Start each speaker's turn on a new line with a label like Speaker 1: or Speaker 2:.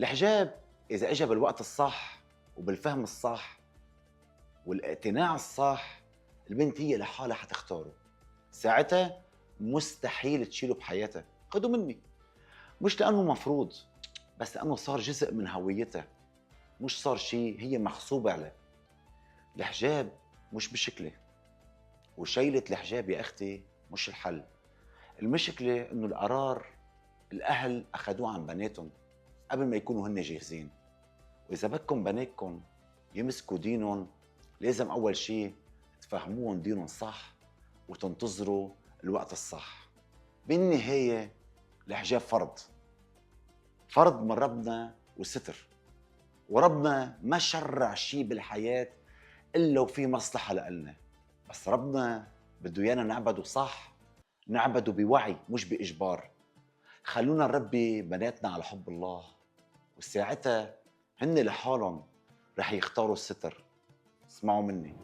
Speaker 1: الحجاب إذا إجا بالوقت الصح وبالفهم الصح والاقتناع الصح، البنت هي لحالها حتختاره. ساعتها مستحيل تشيله بحياتها. خدوا مني، مش لأنه مفروض، بس لأنه صار جزء من هويتها، مش صار شيء هي مغصوبة عليه. الحجاب مش مشكلة، وشيلة الحجاب يا أختي مش الحل. المشكلة إنه القرار الأهل أخذوه عن بناتهم قبل ما يكونوا هن جاهزين. وإذا بدكم بناتكم يمسكوا دينهم، لازم أول شيء تفهموهم دينهم صح وتنتظروا الوقت الصح. بالنهاية الحجاب فرض، فرض من ربنا وستر، وربنا ما شرع شيء بالحياة إلا وفي مصلحة لإلنا. بس ربنا بده إيانا نعبده صح، نعبده بوعي مش بإجبار. خلونا نربي بناتنا على حب الله، وساعتها هن لحالهم رح يختاروا الستر. اسمعوا مني.